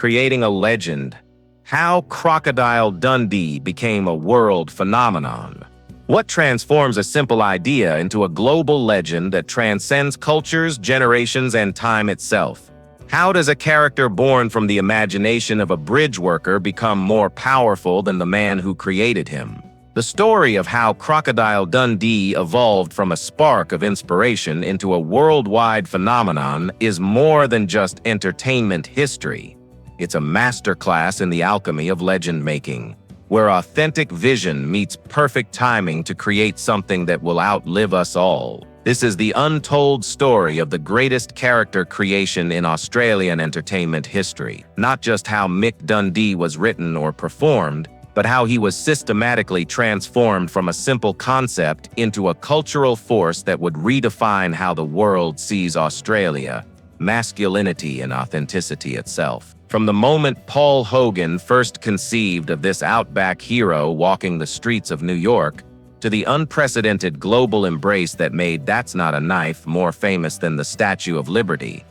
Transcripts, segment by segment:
creating a legend. How Crocodile Dundee became a world phenomenon. What transforms a simple idea into a global legend that transcends cultures, generations, and time itself? How does a character born from the imagination of a bridge worker become more powerful than the man who created him? The story of how Crocodile Dundee evolved from a spark of inspiration into a worldwide phenomenon is more than just entertainment history. It's a masterclass in the alchemy of legend making, where authentic vision meets perfect timing to create something that will outlive us all. This is the untold story of the greatest character creation in Australian entertainment history. Not just how Mick Dundee was written or performed, but how he was systematically transformed from a simple concept into a cultural force that would redefine how the world sees Australia, masculinity and authenticity itself. From the moment Paul Hogan first conceived of this outback hero walking the streets of New York, to the unprecedented global embrace that made That's Not a Knife more famous than the Statue of Liberty.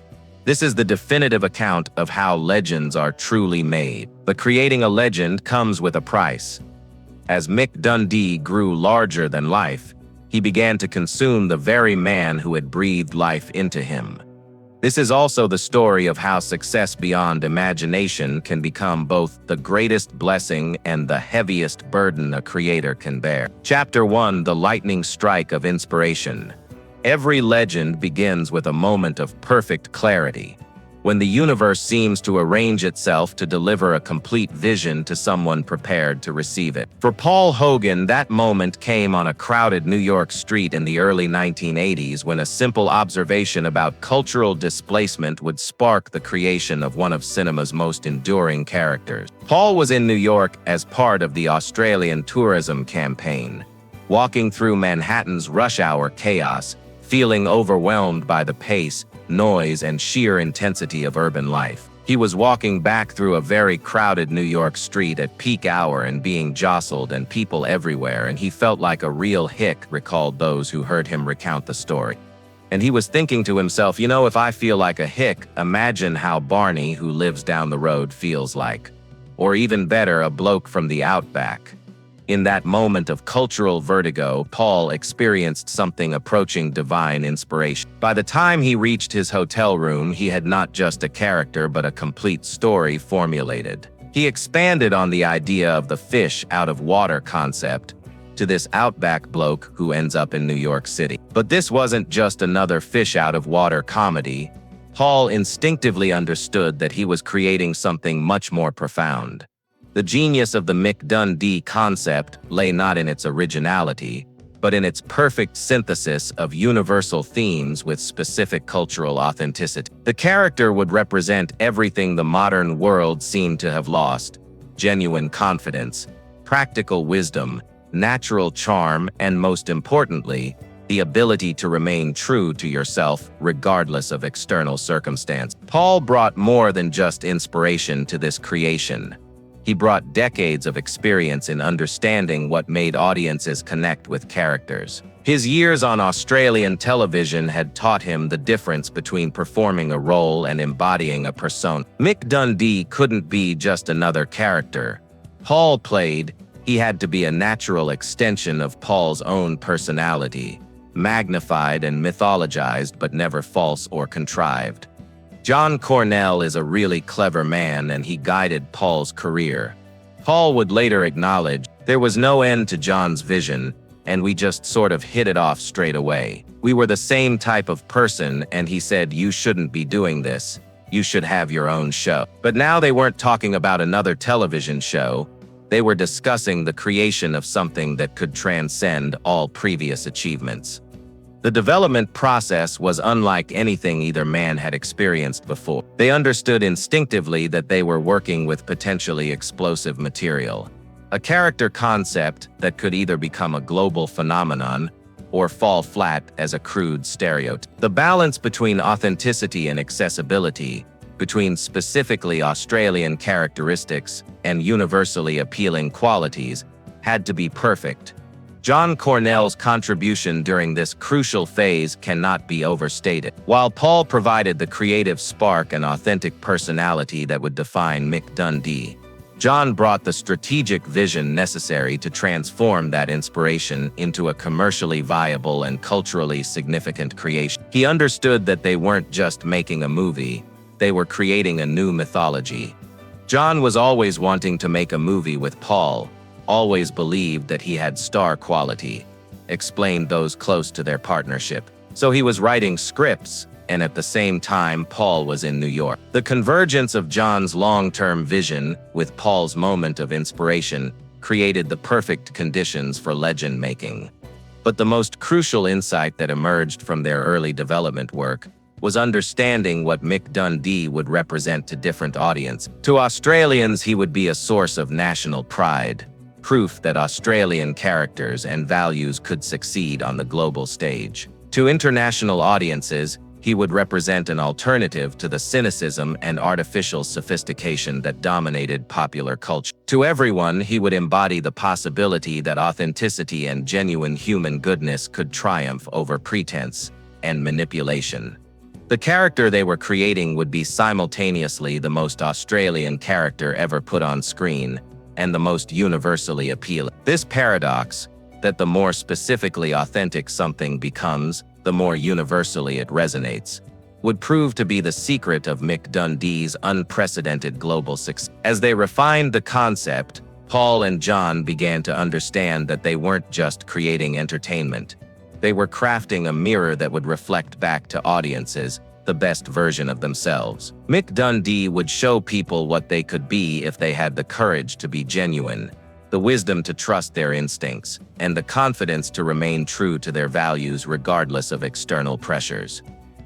This is the definitive account of how legends are truly made. But creating a legend comes with a price. As Mick Dundee grew larger than life, he began to consume the very man who had breathed life into him. This is also the story of how success beyond imagination can become both the greatest blessing and the heaviest burden a creator can bear. Chapter 1: The Lightning Strike of Inspiration. Every legend begins with a moment of perfect clarity, when the universe seems to arrange itself to deliver a complete vision to someone prepared to receive it. For Paul Hogan, that moment came on a crowded New York street in the early 1980s when a simple observation about cultural displacement would spark the creation of one of cinema's most enduring characters. Paul was in New York as part of the Australian tourism campaign, walking through Manhattan's rush hour chaos, feeling overwhelmed by the pace, noise, and sheer intensity of urban life. He was walking back through a very crowded New York street at peak hour and being jostled and people everywhere, and he felt like a real hick, recalled those who heard him recount the story. And he was thinking to himself, you know, if I feel like a hick, imagine how Barney, who lives down the road, feels like. Or even better, a bloke from the outback. In that moment of cultural vertigo, Paul experienced something approaching divine inspiration. By the time he reached his hotel room, he had not just a character but a complete story formulated. He expanded on the idea of the fish out of water concept to this outback bloke who ends up in New York City. But this wasn't just another fish out of water comedy. Paul instinctively understood that he was creating something much more profound. The genius of the Mick Dundee concept lay not in its originality, but in its perfect synthesis of universal themes with specific cultural authenticity. The character would represent everything the modern world seemed to have lost: genuine confidence, practical wisdom, natural charm, and most importantly, the ability to remain true to yourself regardless of external circumstance. Paul brought more than just inspiration to this creation. He brought decades of experience in understanding what made audiences connect with characters. His years on Australian television had taught him the difference between performing a role and embodying a persona. Mick Dundee couldn't be just another character Paul played. He had to be a natural extension of Paul's own personality, magnified and mythologized but never false or contrived. John Cornell is a really clever man, and he guided Paul's career. Paul would later acknowledge, there was no end to John's vision, and we just sort of hit it off straight away. We were the same type of person, and he said, you shouldn't be doing this. You should have your own show. But now they weren't talking about another television show. They were discussing the creation of something that could transcend all previous achievements. The development process was unlike anything either man had experienced before. They understood instinctively that they were working with potentially explosive material, a character concept that could either become a global phenomenon or fall flat as a crude stereotype. The balance between authenticity and accessibility, between specifically Australian characteristics and universally appealing qualities, had to be perfect. John Cornell's contribution during this crucial phase cannot be overstated. While Paul provided the creative spark and authentic personality that would define Mick Dundee, John brought the strategic vision necessary to transform that inspiration into a commercially viable and culturally significant creation. He understood that they weren't just making a movie, they were creating a new mythology. John was always wanting to make a movie with Paul, always believed that he had star quality, explained those close to their partnership. So he was writing scripts, and at the same time Paul was in New York. The convergence of John's long-term vision with Paul's moment of inspiration created the perfect conditions for legend making. But the most crucial insight that emerged from their early development work was understanding what Mick Dundee would represent to different audiences. To Australians, he would be a source of national pride, proof that Australian characters and values could succeed on the global stage. To international audiences, he would represent an alternative to the cynicism and artificial sophistication that dominated popular culture. To everyone, he would embody the possibility that authenticity and genuine human goodness could triumph over pretense and manipulation. The character they were creating would be simultaneously the most Australian character ever put on screen and the most universally appealing. This paradox, that the more specifically authentic something becomes, the more universally it resonates, would prove to be the secret of Mick Dundee's unprecedented global success. As they refined the concept, Paul and John began to understand that they weren't just creating entertainment. They were crafting a mirror that would reflect back to audiences the best version of themselves. Mick Dundee would show people what they could be if they had the courage to be genuine, the wisdom to trust their instincts, and the confidence to remain true to their values regardless of external pressures.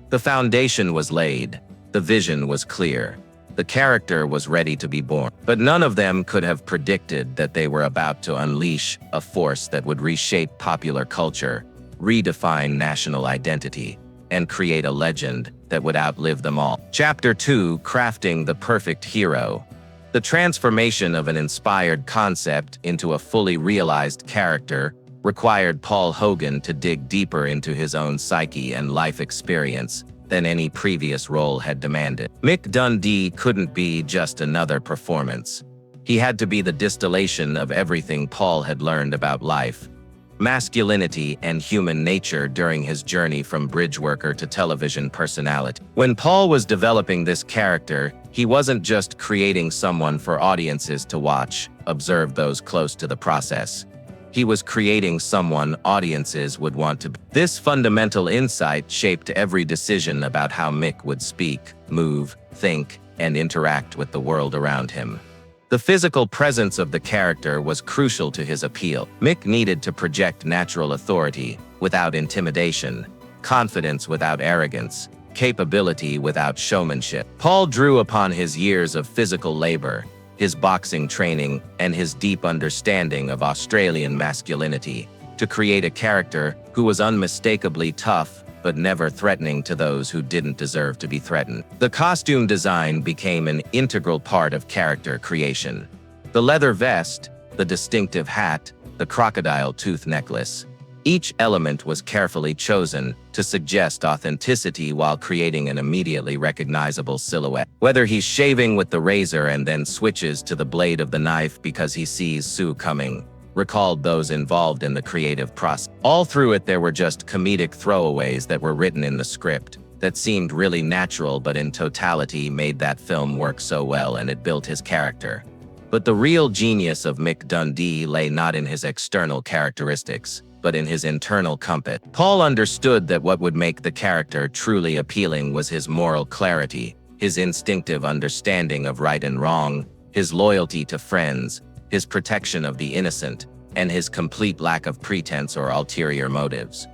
The foundation was laid, the vision was clear, the character was ready to be born. But none of them could have predicted that they were about to unleash a force that would reshape popular culture, redefine national identity, and create a legend that would outlive them all. Chapter 2: Crafting the Perfect Hero. The transformation of an inspired concept into a fully realized character required Paul Hogan to dig deeper into his own psyche and life experience than any previous role had demanded. Mick Dundee couldn't be just another performance. He had to be the distillation of everything Paul had learned about life, masculinity, and human nature during his journey from bridge worker to television personality. When Paul was developing this character, he wasn't just creating someone for audiences to watch, observe those close to the process. He was creating someone audiences would want to be. This fundamental insight shaped every decision about how Mick would speak, move, think, and interact with the world around him. The physical presence of the character was crucial to his appeal. Mick needed to project natural authority without intimidation, confidence without arrogance, capability without showmanship. Paul drew upon his years of physical labor, his boxing training, and his deep understanding of Australian masculinity to create a character who was unmistakably tough but never threatening to those who didn't deserve to be threatened. The costume design became an integral part of character creation. The leather vest, the distinctive hat, the crocodile tooth necklace. Each element was carefully chosen to suggest authenticity while creating an immediately recognizable silhouette. Whether he's shaving with the razor and then switches to the blade of the knife because he sees Sue coming, recalled those involved in the creative process. All through it, there were just comedic throwaways that were written in the script that seemed really natural, but in totality made that film work so well, and it built his character. But the real genius of Mick Dundee lay not in his external characteristics, but in his internal compass. Paul understood that what would make the character truly appealing was his moral clarity, his instinctive understanding of right and wrong, his loyalty to friends, his protection of the innocent, and his complete lack of pretense or ulterior motives.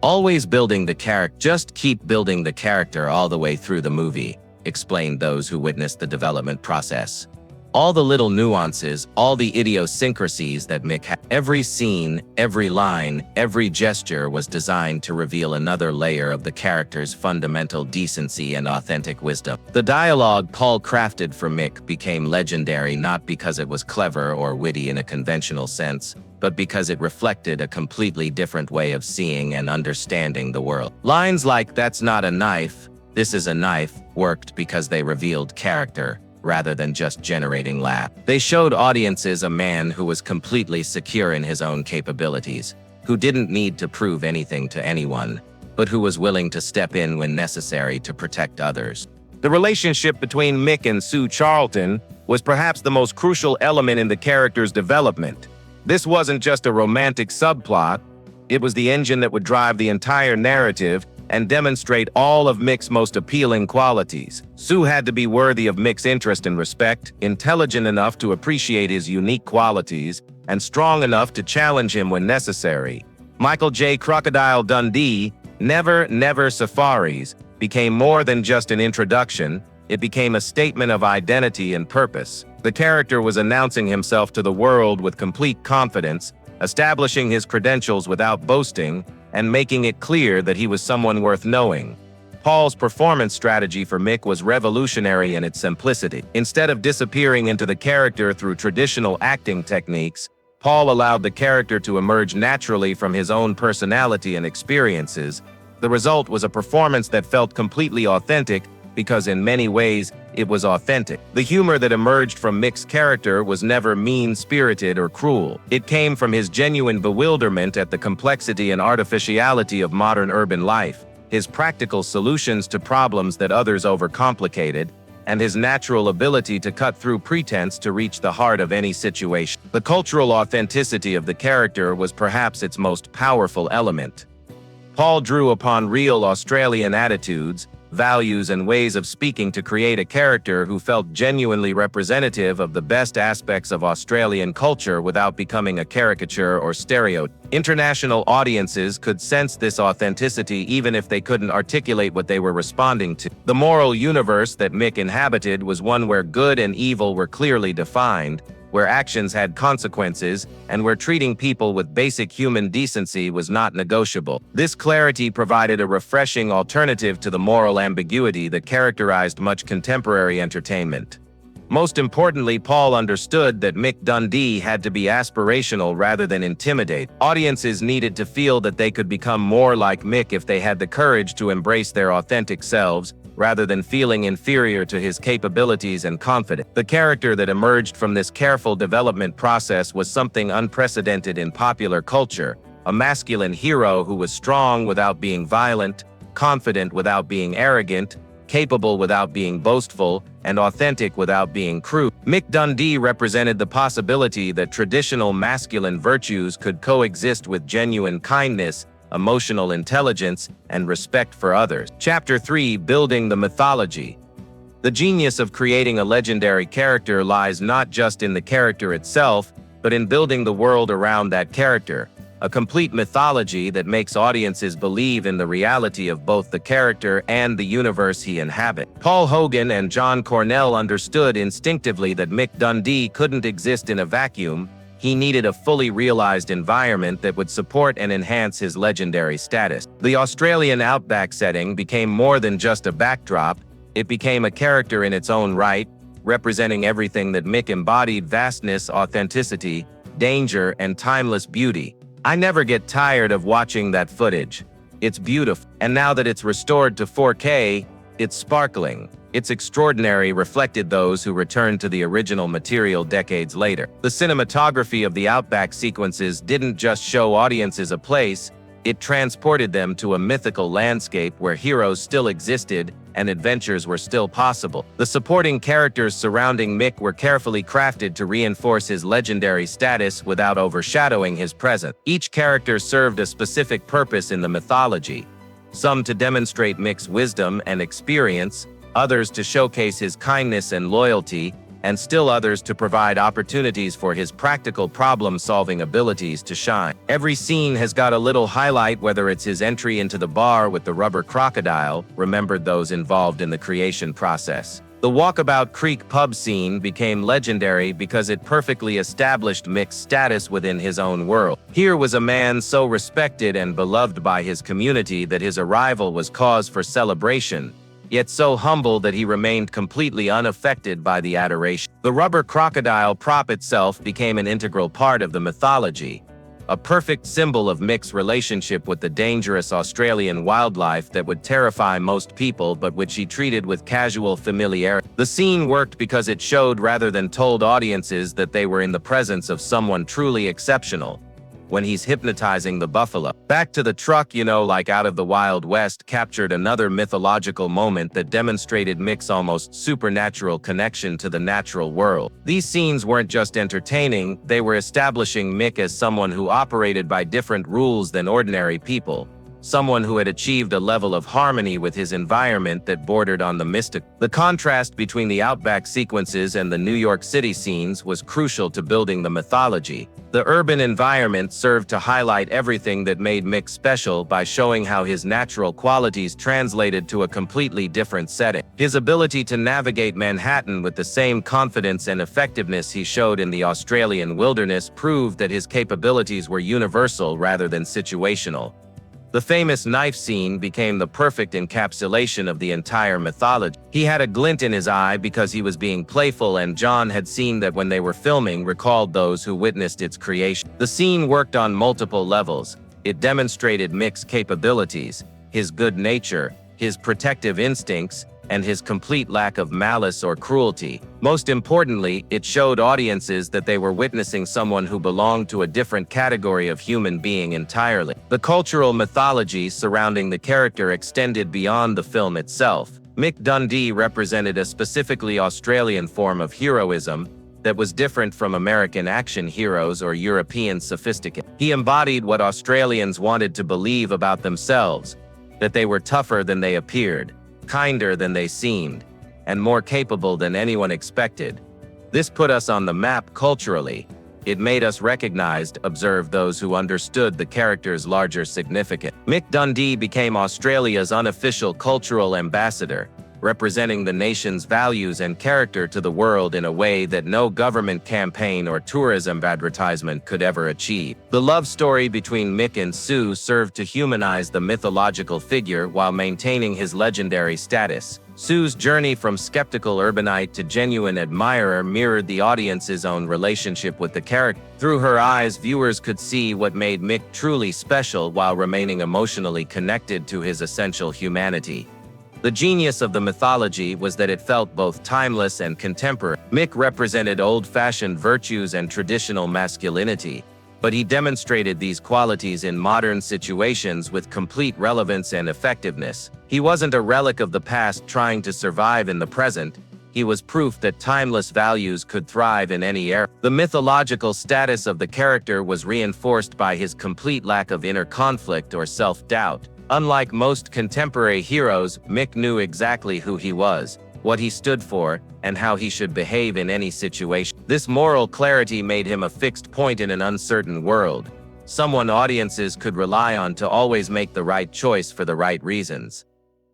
Always building the character. Just keep building the character all the way through the movie, explained those who witnessed the development process. All the little nuances, all the idiosyncrasies that Mick had. Every scene, every line, every gesture was designed to reveal another layer of the character's fundamental decency and authentic wisdom. The dialogue Paul crafted for Mick became legendary not because it was clever or witty in a conventional sense, but because it reflected a completely different way of seeing and understanding the world. Lines like "that's not a knife, this is a knife" worked because they revealed character rather than just generating laughs. They showed audiences a man who was completely secure in his own capabilities, who didn't need to prove anything to anyone, but who was willing to step in when necessary to protect others. The relationship between Mick and Sue Charlton was perhaps the most crucial element in the character's development. This wasn't just a romantic subplot, it was the engine that would drive the entire narrative and demonstrate all of Mick's most appealing qualities. Sue had to be worthy of Mick's interest and respect, intelligent enough to appreciate his unique qualities, and strong enough to challenge him when necessary. Michael J. Crocodile Dundee, Never Safaris, became more than just an introduction, it became a statement of identity and purpose. The character was announcing himself to the world with complete confidence, establishing his credentials without boasting, and making it clear that he was someone worth knowing. Paul's performance strategy for Mick was revolutionary in its simplicity. Instead of disappearing into the character through traditional acting techniques, Paul allowed the character to emerge naturally from his own personality and experiences. The result was a performance that felt completely authentic because in many ways, it was authentic. The humor that emerged from Mick's character was never mean-spirited or cruel. It came from his genuine bewilderment at the complexity and artificiality of modern urban life, his practical solutions to problems that others overcomplicated, and his natural ability to cut through pretense to reach the heart of any situation. The cultural authenticity of the character was perhaps its most powerful element. Paul drew upon real Australian attitudes, values, and ways of speaking to create a character who felt genuinely representative of the best aspects of Australian culture without becoming a caricature or stereotype. International audiences could sense this authenticity even if they couldn't articulate what they were responding to. The moral universe that Mick inhabited was one where good and evil were clearly defined, where actions had consequences, and where treating people with basic human decency was not negotiable. This clarity provided a refreshing alternative to the moral ambiguity that characterized much contemporary entertainment. Most importantly, Paul understood that Mick Dundee had to be aspirational rather than intimidate. Audiences needed to feel that they could become more like Mick if they had the courage to embrace their authentic selves, rather than feeling inferior to his capabilities and confidence. The character that emerged from this careful development process was something unprecedented in popular culture, a masculine hero who was strong without being violent, confident without being arrogant, capable without being boastful, and authentic without being crude. Mick Dundee represented the possibility that traditional masculine virtues could coexist with genuine kindness, emotional intelligence, and respect for others. Chapter 3: Building the Mythology. The genius of creating a legendary character lies not just in the character itself, but in building the world around that character, a complete mythology that makes audiences believe in the reality of both the character and the universe he inhabits. Paul Hogan and John Cornell understood instinctively that Mick Dundee couldn't exist in a vacuum. He needed a fully realized environment that would support and enhance his legendary status. The Australian outback setting became more than just a backdrop, it became a character in its own right, representing everything that Mick embodied: vastness, authenticity, danger, and timeless beauty. I never get tired of watching that footage. It's beautiful. And now that it's restored to 4K, it's sparkling. Its extraordinary reflected those who returned to the original material decades later. The cinematography of the outback sequences didn't just show audiences a place, it transported them to a mythical landscape where heroes still existed and adventures were still possible. The supporting characters surrounding Mick were carefully crafted to reinforce his legendary status without overshadowing his presence. Each character served a specific purpose in the mythology, some to demonstrate Mick's wisdom and experience, others to showcase his kindness and loyalty, and still others to provide opportunities for his practical problem-solving abilities to shine. Every scene has got a little highlight, whether it's his entry into the bar with the rubber crocodile, remembered those involved in the creation process. The Walkabout Creek pub scene became legendary because it perfectly established Mick's status within his own world. Here was a man so respected and beloved by his community that his arrival was cause for celebration, yet so humble that he remained completely unaffected by the adoration. The rubber crocodile prop itself became an integral part of the mythology, a perfect symbol of Mick's relationship with the dangerous Australian wildlife that would terrify most people but which he treated with casual familiarity. The scene worked because it showed rather than told audiences that they were in the presence of someone truly exceptional. When he's hypnotizing the buffalo. Back to the truck, like Out of the Wild West captured another mythological moment that demonstrated Mick's almost supernatural connection to the natural world. These scenes weren't just entertaining, they were establishing Mick as someone who operated by different rules than ordinary people. Someone who had achieved a level of harmony with his environment that bordered on the mystic. The contrast between the outback sequences and the New York City scenes was crucial to building the mythology. The urban environment served to highlight everything that made Mick special by showing how his natural qualities translated to a completely different setting. His ability to navigate Manhattan with the same confidence and effectiveness he showed in the Australian wilderness proved that his capabilities were universal rather than situational. The famous knife scene became the perfect encapsulation of the entire mythology. He had a glint in his eye because he was being playful, and John had seen that when they were filming, recalled those who witnessed its creation. The scene worked on multiple levels. It demonstrated Mick's capabilities, his good nature, his protective instincts, and his complete lack of malice or cruelty. Most importantly, it showed audiences that they were witnessing someone who belonged to a different category of human being entirely. The cultural mythology surrounding the character extended beyond the film itself. Mick Dundee represented a specifically Australian form of heroism that was different from American action heroes or European sophisticates. He embodied what Australians wanted to believe about themselves, that they were tougher than they appeared, kinder than they seemed, and more capable than anyone expected. This put us on the map culturally. It made us recognized, observed those who understood the character's larger significance. Mick Dundee became Australia's unofficial cultural ambassador, representing the nation's values and character to the world in a way that no government campaign or tourism advertisement could ever achieve. The love story between Mick and Sue served to humanize the mythological figure while maintaining his legendary status. Sue's journey from skeptical urbanite to genuine admirer mirrored the audience's own relationship with the character. Through her eyes, viewers could see what made Mick truly special while remaining emotionally connected to his essential humanity. The genius of the mythology was that it felt both timeless and contemporary. Mick represented old-fashioned virtues and traditional masculinity, but he demonstrated these qualities in modern situations with complete relevance and effectiveness. He wasn't a relic of the past trying to survive in the present. He was proof that timeless values could thrive in any era. The mythological status of the character was reinforced by his complete lack of inner conflict or self-doubt. Unlike most contemporary heroes, Mick knew exactly who he was, what he stood for, and how he should behave in any situation. This moral clarity made him a fixed point in an uncertain world, someone audiences could rely on to always make the right choice for the right reasons.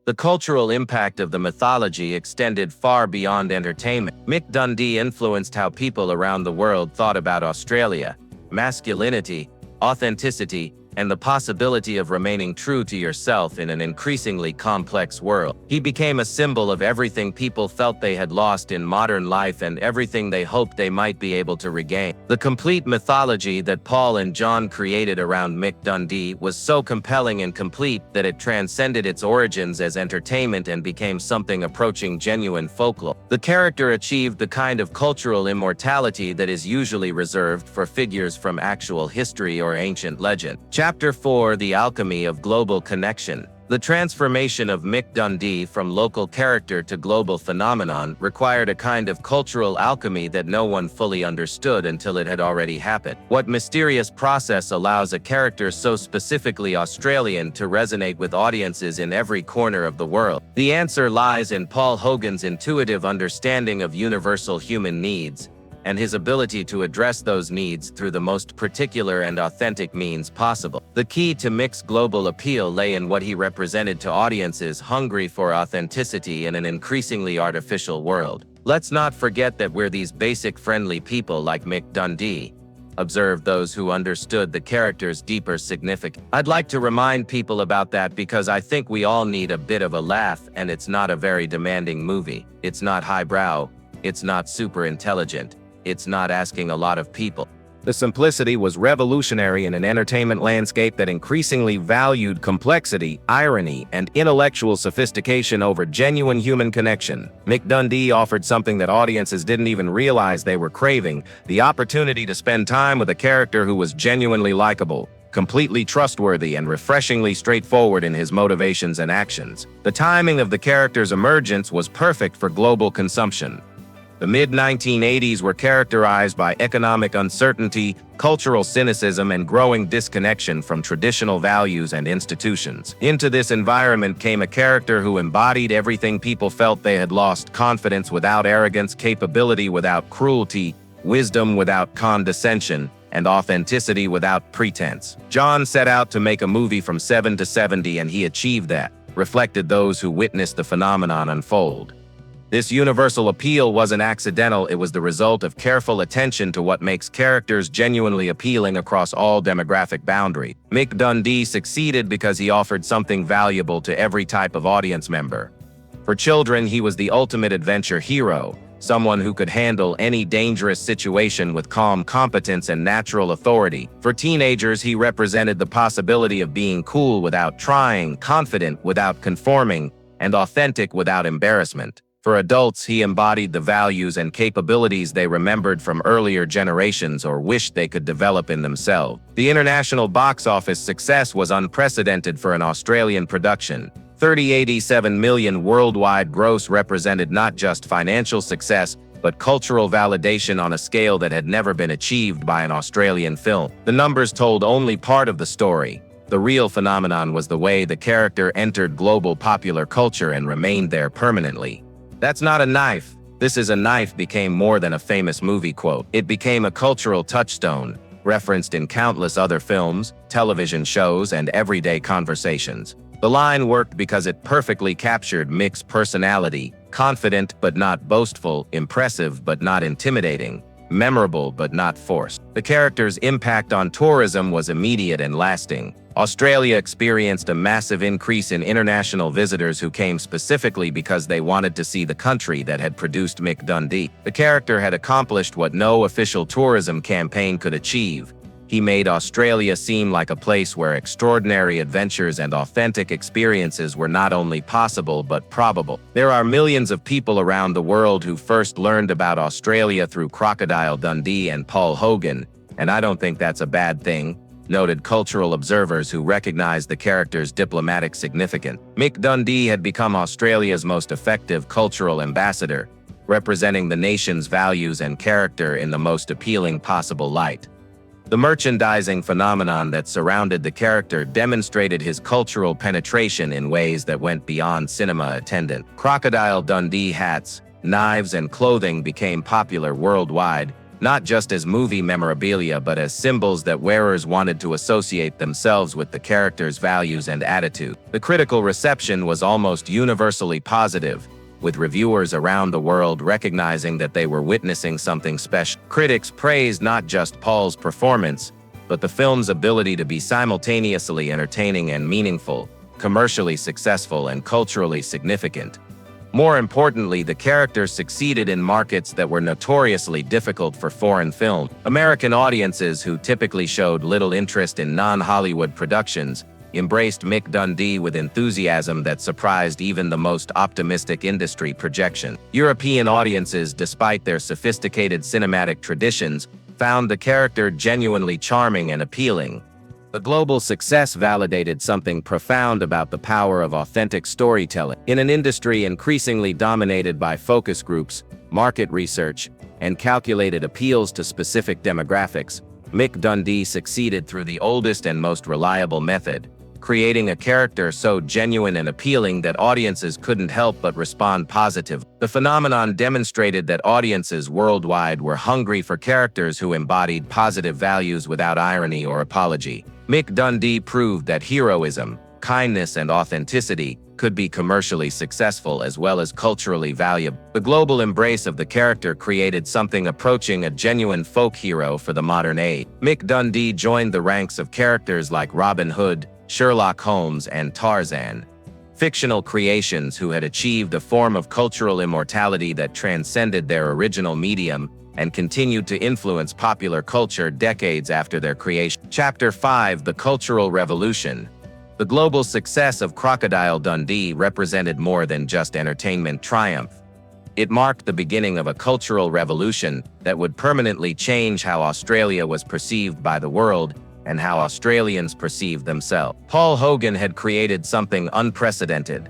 The cultural impact of the mythology extended far beyond entertainment. Mick Dundee influenced how people around the world thought about Australia, masculinity, authenticity, and the possibility of remaining true to yourself in an increasingly complex world. He became a symbol of everything people felt they had lost in modern life and everything they hoped they might be able to regain. The complete mythology that Paul and John created around Mick Dundee was so compelling and complete that it transcended its origins as entertainment and became something approaching genuine folklore. The character achieved the kind of cultural immortality that is usually reserved for figures from actual history or ancient legend. Chapter 4: The Alchemy of Global Connection. The transformation of Mick Dundee from local character to global phenomenon required a kind of cultural alchemy that no one fully understood until it had already happened. What mysterious process allows a character so specifically Australian to resonate with audiences in every corner of the world? The answer lies in Paul Hogan's intuitive understanding of universal human needs, and his ability to address those needs through the most particular and authentic means possible. The key to Mick's global appeal lay in what he represented to audiences hungry for authenticity in an increasingly artificial world. Let's not forget that we're these basic friendly people like Mick Dundee. Observe those who understood the character's deeper significance. I'd like to remind people about that because I think we all need a bit of a laugh, and it's not a very demanding movie. It's not highbrow. It's not super intelligent. It's not asking a lot of people. The simplicity was revolutionary in an entertainment landscape that increasingly valued complexity, irony, and intellectual sophistication over genuine human connection. Mick Dundee offered something that audiences didn't even realize they were craving: the opportunity to spend time with a character who was genuinely likable, completely trustworthy, and refreshingly straightforward in his motivations and actions. The timing of the character's emergence was perfect for global consumption. The mid-1980s were characterized by economic uncertainty, cultural cynicism, and growing disconnection from traditional values and institutions. Into this environment came a character who embodied everything people felt they had lost: confidence without arrogance, capability without cruelty, wisdom without condescension, and authenticity without pretense. John set out to make a movie from 7 to 70, and he achieved that, reflected those who witnessed the phenomenon unfold. This universal appeal wasn't accidental. It was the result of careful attention to what makes characters genuinely appealing across all demographic boundaries. Mick Dundee succeeded because he offered something valuable to every type of audience member. For children, he was the ultimate adventure hero, someone who could handle any dangerous situation with calm competence and natural authority. For teenagers, he represented the possibility of being cool without trying, confident without conforming, and authentic without embarrassment. For adults, he embodied the values and capabilities they remembered from earlier generations or wished they could develop in themselves. The international box office success was unprecedented for an Australian production. $87 million worldwide gross represented not just financial success, but cultural validation on a scale that had never been achieved by an Australian film. The numbers told only part of the story. The real phenomenon was the way the character entered global popular culture and remained there permanently. "That's not a knife. This is a knife" became more than a famous movie quote. It became a cultural touchstone, referenced in countless other films, television shows, and everyday conversations. The line worked because it perfectly captured Mick's personality: confident but not boastful, impressive but not intimidating, memorable but not forced. The character's impact on tourism was immediate and lasting. Australia experienced a massive increase in international visitors who came specifically because they wanted to see the country that had produced Mick Dundee. The character had accomplished what no official tourism campaign could achieve. He made Australia seem like a place where extraordinary adventures and authentic experiences were not only possible but probable. There are millions of people around the world who first learned about Australia through Crocodile Dundee and Paul Hogan, and I don't think that's a bad thing, noted cultural observers who recognized the character's diplomatic significance. Mick Dundee had become Australia's most effective cultural ambassador, representing the nation's values and character in the most appealing possible light. The merchandising phenomenon that surrounded the character demonstrated his cultural penetration in ways that went beyond cinema attendance. Crocodile Dundee hats, knives, and clothing became popular worldwide, not just as movie memorabilia but as symbols that wearers wanted to associate themselves with the character's values and attitude. The critical reception was almost universally positive, with reviewers around the world recognizing that they were witnessing something special. Critics praised not just Paul's performance, but the film's ability to be simultaneously entertaining and meaningful, commercially successful and culturally significant. More importantly, the character succeeded in markets that were notoriously difficult for foreign film. American audiences, who typically showed little interest in non-Hollywood productions, embraced Mick Dundee with enthusiasm that surprised even the most optimistic industry projection. European audiences, despite their sophisticated cinematic traditions, found the character genuinely charming and appealing. The global success validated something profound about the power of authentic storytelling. In an industry increasingly dominated by focus groups, market research, and calculated appeals to specific demographics, Mick Dundee succeeded through the oldest and most reliable method, creating a character so genuine and appealing that audiences couldn't help but respond positively. The phenomenon demonstrated that audiences worldwide were hungry for characters who embodied positive values without irony or apology. Mick Dundee proved that heroism, kindness, and authenticity could be commercially successful as well as culturally valuable. The global embrace of the character created something approaching a genuine folk hero for the modern age. Mick Dundee joined the ranks of characters like Robin Hood, Sherlock Holmes, and Tarzan, fictional creations who had achieved a form of cultural immortality that transcended their original medium and continued to influence popular culture decades after their creation. Chapter 5: The Cultural Revolution. The global success of Crocodile Dundee represented more than just entertainment triumph. It marked the beginning of a cultural revolution that would permanently change how Australia was perceived by the world and how Australians perceived themselves. Paul Hogan had created something unprecedented,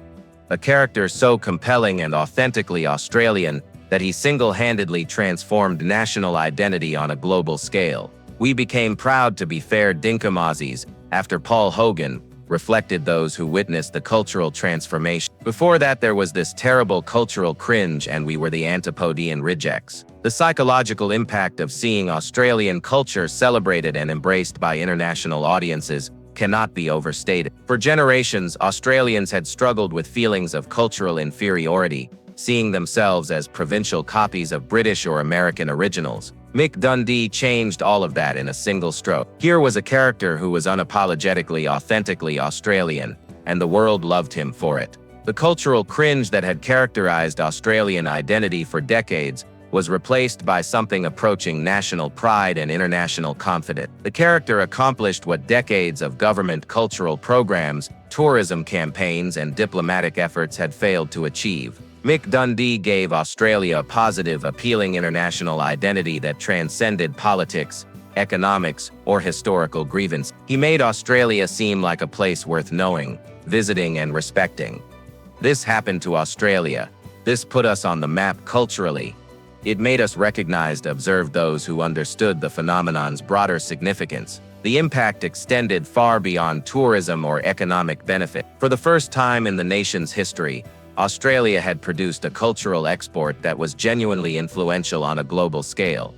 a character so compelling and authentically Australian that he single-handedly transformed national identity on a global scale. "We became proud to be fair dinkum Aussies," after Paul Hogan, reflected those who witnessed the cultural transformation. Before that, there was this terrible cultural cringe, and we were the Antipodean rejects. The psychological impact of seeing Australian culture celebrated and embraced by international audiences cannot be overstated. For generations, Australians had struggled with feelings of cultural inferiority, seeing themselves as provincial copies of British or American originals. Mick Dundee changed all of that in a single stroke. Here was a character who was unapologetically, authentically Australian, and the world loved him for it. The cultural cringe that had characterized Australian identity for decades was replaced by something approaching national pride and international confidence. The character accomplished what decades of government cultural programs, tourism campaigns, and diplomatic efforts had failed to achieve. Mick Dundee gave Australia a positive, appealing international identity that transcended politics, economics, or historical grievance. He made Australia seem like a place worth knowing, visiting, and respecting. This happened to Australia. This put us on the map culturally. It made us recognized, observed those who understood the phenomenon's broader significance. The impact extended far beyond tourism or economic benefit. For the first time in the nation's history, Australia had produced a cultural export that was genuinely influential on a global scale.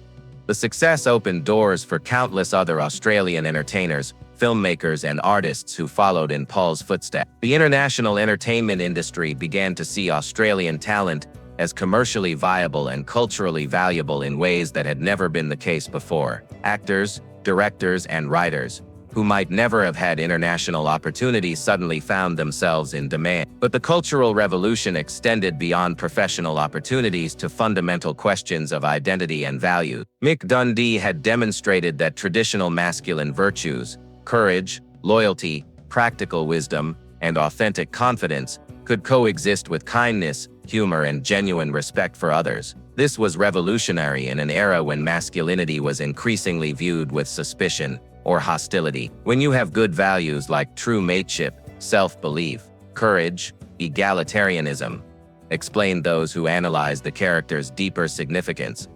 The success opened doors for countless other Australian entertainers, filmmakers, and artists who followed in Paul's footsteps. The international entertainment industry began to see Australian talent as commercially viable and culturally valuable in ways that had never been the case before. Actors, directors, and writers, who might never have had international opportunities, suddenly found themselves in demand. But the Cultural Revolution extended beyond professional opportunities to fundamental questions of identity and value. Mick Dundee had demonstrated that traditional masculine virtues, courage, loyalty, practical wisdom, and authentic confidence could coexist with kindness, humor, and genuine respect for others. This was revolutionary in an era when masculinity was increasingly viewed with suspicion or hostility. When you have good values like true mateship, self-belief, courage, egalitarianism, explained those who analyze the character's deeper significance.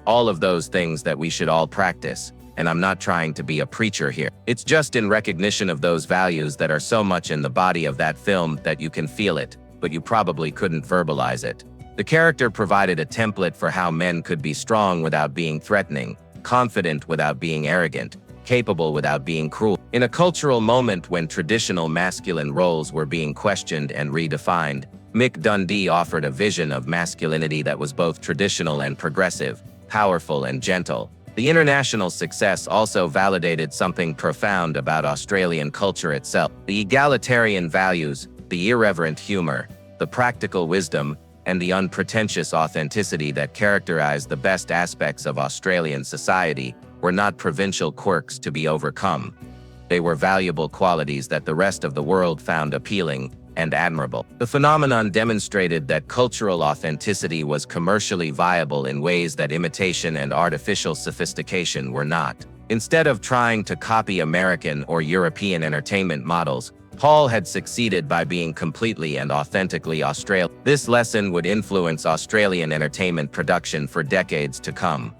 All of those things that we should all practice, and I'm not trying to be a preacher here. It's just in recognition of those values that are so much in the body of that film that you can feel it, but you probably couldn't verbalize it. The character provided a template for how men could be strong without being threatening, confident without being arrogant, capable without being cruel. In a cultural moment when traditional masculine roles were being questioned and redefined, Mick Dundee offered a vision of masculinity that was both traditional and progressive, powerful and gentle. The international success also validated something profound about Australian culture itself. The egalitarian values, the irreverent humor, the practical wisdom, and the unpretentious authenticity that characterized the best aspects of Australian society were not provincial quirks to be overcome. They were valuable qualities that the rest of the world found appealing and admirable. The phenomenon demonstrated that cultural authenticity was commercially viable in ways that imitation and artificial sophistication were not. Instead of trying to copy American or European entertainment models, Paul had succeeded by being completely and authentically Australian. This lesson would influence Australian entertainment production for decades to come.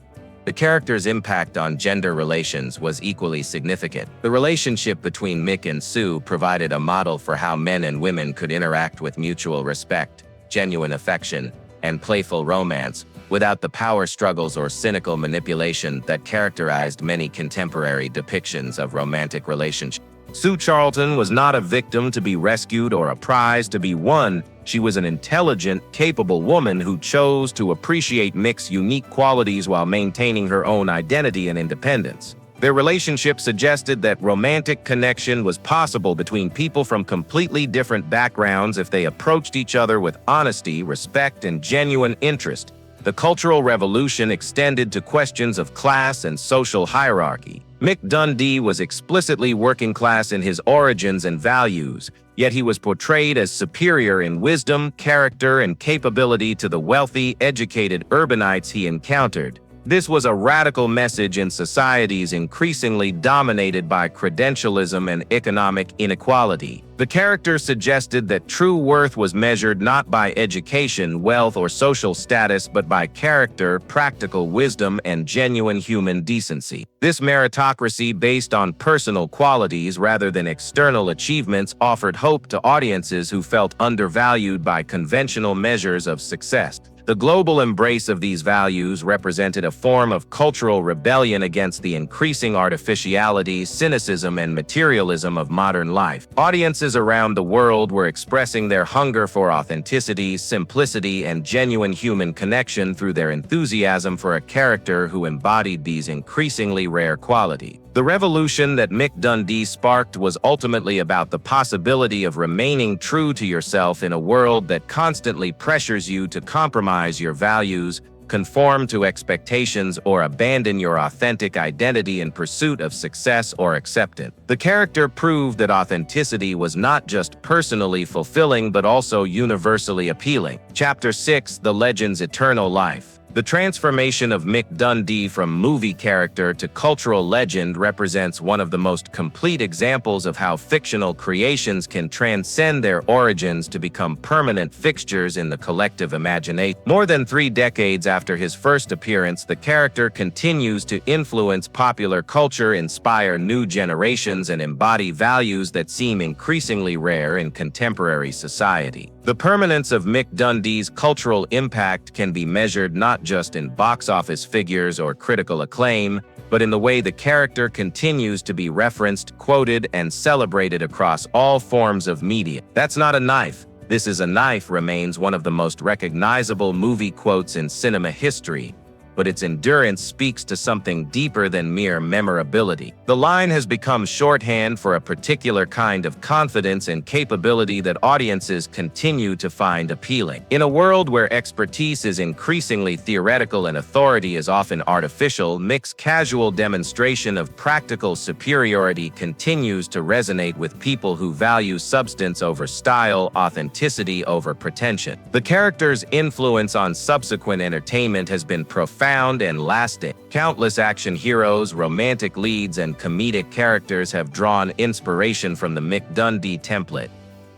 The character's impact on gender relations was equally significant. The relationship between Mick and Sue provided a model for how men and women could interact with mutual respect, genuine affection, and playful romance, without the power struggles or cynical manipulation that characterized many contemporary depictions of romantic relationships. Sue Charlton was not a victim to be rescued or a prize to be won. She was an intelligent, capable woman who chose to appreciate Mick's unique qualities while maintaining her own identity and independence. Their relationship suggested that romantic connection was possible between people from completely different backgrounds if they approached each other with honesty, respect, and genuine interest. The Cultural Revolution extended to questions of class and social hierarchy. Mick Dundee was explicitly working class in his origins and values, yet he was portrayed as superior in wisdom, character, and capability to the wealthy, educated urbanites he encountered. This was a radical message in societies increasingly dominated by credentialism and economic inequality. The character suggested that true worth was measured not by education, wealth, or social status, but by character, practical wisdom, and genuine human decency. This meritocracy based on personal qualities rather than external achievements offered hope to audiences who felt undervalued by conventional measures of success. The global embrace of these values represented a form of cultural rebellion against the increasing artificiality, cynicism, and materialism of modern life. Audiences around the world were expressing their hunger for authenticity, simplicity, and genuine human connection through their enthusiasm for a character who embodied these increasingly rare qualities. The revolution that Mick Dundee sparked was ultimately about the possibility of remaining true to yourself in a world that constantly pressures you to compromise your values, conform to expectations, or abandon your authentic identity in pursuit of success or acceptance. The character proved that authenticity was not just personally fulfilling but also universally appealing. Chapter 6: The Legend's Eternal Life. The transformation of Mick Dundee from movie character to cultural legend represents one of the most complete examples of how fictional creations can transcend their origins to become permanent fixtures in the collective imagination. More than 3 decades after his first appearance, the character continues to influence popular culture, inspire new generations, and embody values that seem increasingly rare in contemporary society. The permanence of Mick Dundee's cultural impact can be measured not just in box office figures or critical acclaim, but in the way the character continues to be referenced, quoted, and celebrated across all forms of media. "That's not a knife. This is a knife" remains one of the most recognizable movie quotes in cinema history, but its endurance speaks to something deeper than mere memorability. The line has become shorthand for a particular kind of confidence and capability that audiences continue to find appealing. In a world where expertise is increasingly theoretical and authority is often artificial, Mick's casual demonstration of practical superiority continues to resonate with people who value substance over style, authenticity over pretension. The character's influence on subsequent entertainment has been profound and lasting. Countless action heroes, romantic leads, and comedic characters have drawn inspiration from the Mick Dundee template.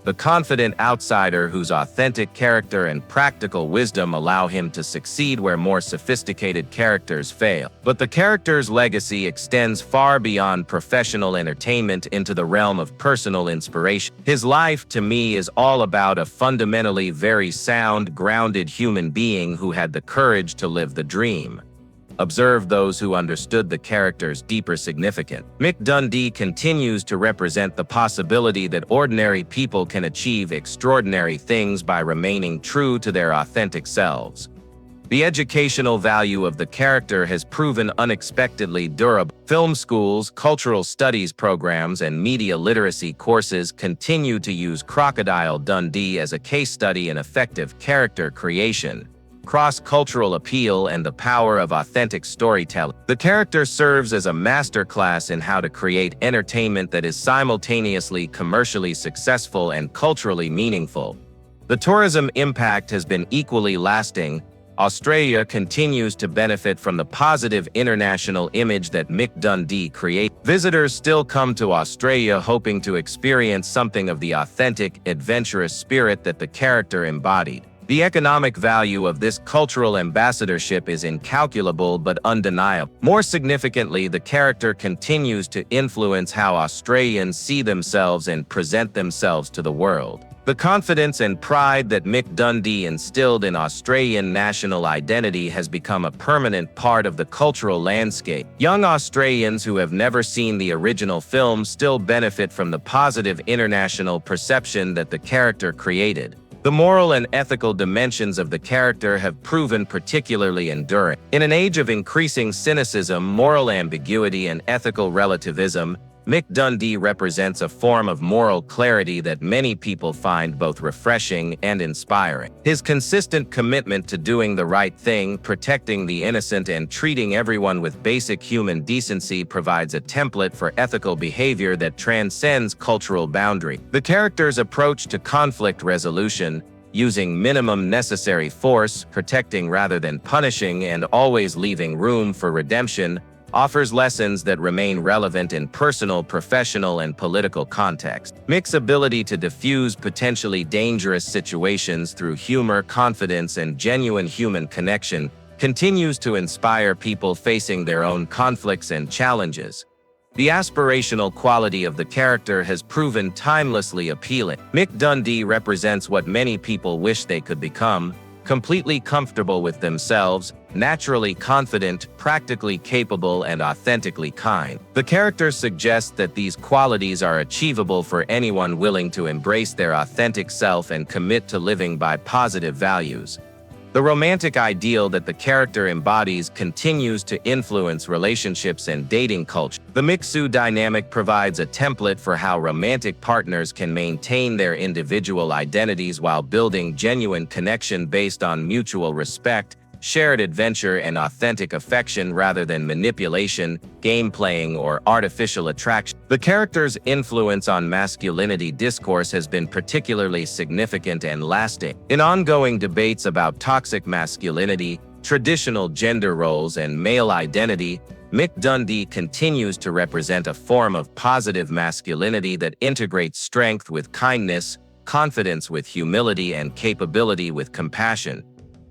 The confident outsider whose authentic character and practical wisdom allow him to succeed where more sophisticated characters fail. But the character's legacy extends far beyond professional entertainment into the realm of personal inspiration. His life, to me, is all about a fundamentally very sound, grounded human being who had the courage to live the dream. Observe those who understood the character's deeper significance. Mick Dundee continues to represent the possibility that ordinary people can achieve extraordinary things by remaining true to their authentic selves. The educational value of the character has proven unexpectedly durable. Film schools, cultural studies programs, and media literacy courses continue to use Crocodile Dundee as a case study in effective character creation, cross-cultural appeal, and the power of authentic storytelling. The character serves as a masterclass in how to create entertainment that is simultaneously commercially successful and culturally meaningful. The tourism impact has been equally lasting. Australia continues to benefit from the positive international image that Mick Dundee created. Visitors still come to Australia hoping to experience something of the authentic, adventurous spirit that the character embodied. The economic value of this cultural ambassadorship is incalculable but undeniable. More significantly, the character continues to influence how Australians see themselves and present themselves to the world. The confidence and pride that Mick Dundee instilled in Australian national identity has become a permanent part of the cultural landscape. Young Australians who have never seen the original film still benefit from the positive international perception that the character created. The moral and ethical dimensions of the character have proven particularly enduring. In an age of increasing cynicism, moral ambiguity, and ethical relativism, Mick Dundee represents a form of moral clarity that many people find both refreshing and inspiring. His consistent commitment to doing the right thing, protecting the innocent, and treating everyone with basic human decency provides a template for ethical behavior that transcends cultural boundaries. The character's approach to conflict resolution, using minimum necessary force, protecting rather than punishing, and always leaving room for redemption, offers lessons that remain relevant in personal, professional, and political context. Mick's ability to diffuse potentially dangerous situations through humor, confidence, and genuine human connection continues to inspire people facing their own conflicts and challenges. The aspirational quality of the character has proven timelessly appealing. Mick Dundee represents what many people wish they could become: completely comfortable with themselves, naturally confident, practically capable, and authentically kind. The character suggests that these qualities are achievable for anyone willing to embrace their authentic self and commit to living by positive values. The romantic ideal that the character embodies continues to influence relationships and dating culture. The Mixu dynamic provides a template for how romantic partners can maintain their individual identities while building genuine connection based on mutual respect, shared adventure, and authentic affection rather than manipulation, game-playing, or artificial attraction. The character's influence on masculinity discourse has been particularly significant and lasting. In ongoing debates about toxic masculinity, traditional gender roles, and male identity, Mick Dundee continues to represent a form of positive masculinity that integrates strength with kindness, confidence with humility, and capability with compassion.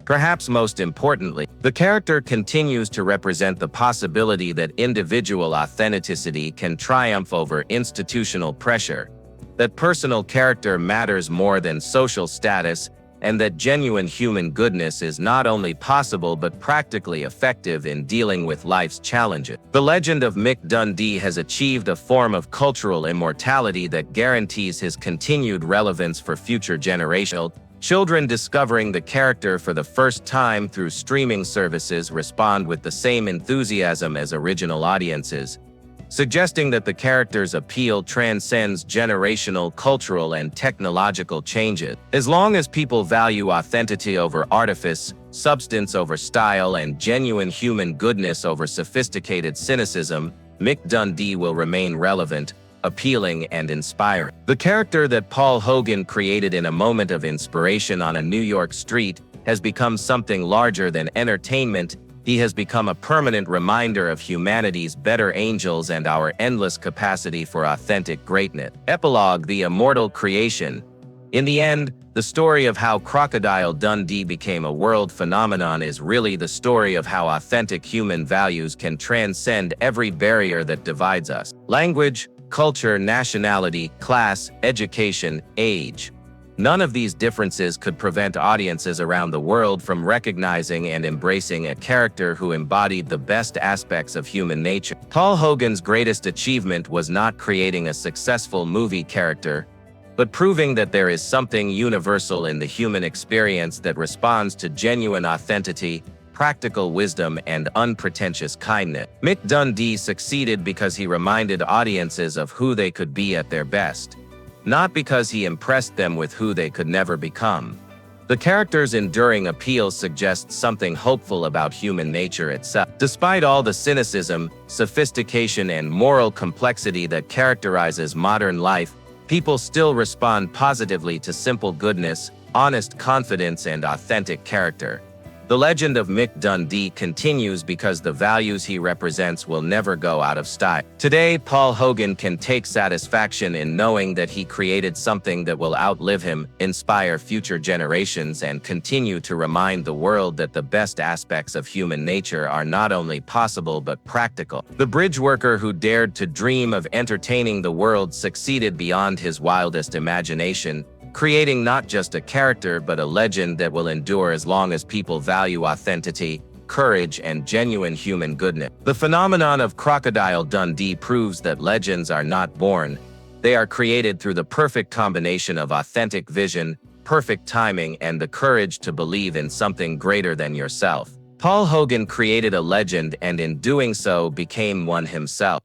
Perhaps most importantly, the character continues to represent the possibility that individual authenticity can triumph over institutional pressure, that personal character matters more than social status, and that genuine human goodness is not only possible but practically effective in dealing with life's challenges. The legend of Mick Dundee has achieved a form of cultural immortality that guarantees his continued relevance for future generations. Children discovering the character for the first time through streaming services respond with the same enthusiasm as original audiences, suggesting that the character's appeal transcends generational, cultural, and technological changes. As long as people value authenticity over artifice, substance over style, and genuine human goodness over sophisticated cynicism, Mick Dundee will remain relevant, appealing, and inspiring. The character that Paul Hogan created in a moment of inspiration on a New York street has become something larger than entertainment. He has become a permanent reminder of humanity's better angels and our endless capacity for authentic greatness. Epilogue: The Immortal Creation. In the end, the story of how Crocodile Dundee became a world phenomenon is really the story of how authentic human values can transcend every barrier that divides us. Language, culture, nationality, class, education, age. None of these differences could prevent audiences around the world from recognizing and embracing a character who embodied the best aspects of human nature. Paul Hogan's greatest achievement was not creating a successful movie character, but proving that there is something universal in the human experience that responds to genuine authenticity, practical wisdom, and unpretentious kindness. Mick Dundee succeeded because he reminded audiences of who they could be at their best, not because he impressed them with who they could never become. The character's enduring appeal suggests something hopeful about human nature itself. Despite all the cynicism, sophistication, and moral complexity that characterizes modern life, people still respond positively to simple goodness, honest confidence, and authentic character. The legend of Mick Dundee continues because the values he represents will never go out of style. Today, Paul Hogan can take satisfaction in knowing that he created something that will outlive him, inspire future generations, and continue to remind the world that the best aspects of human nature are not only possible but practical. The bridge worker who dared to dream of entertaining the world succeeded beyond his wildest imagination, creating not just a character but a legend that will endure as long as people value authenticity, courage, and genuine human goodness. The phenomenon of Crocodile Dundee proves that legends are not born. They are created through the perfect combination of authentic vision, perfect timing, and the courage to believe in something greater than yourself. Paul Hogan created a legend and in doing so became one himself.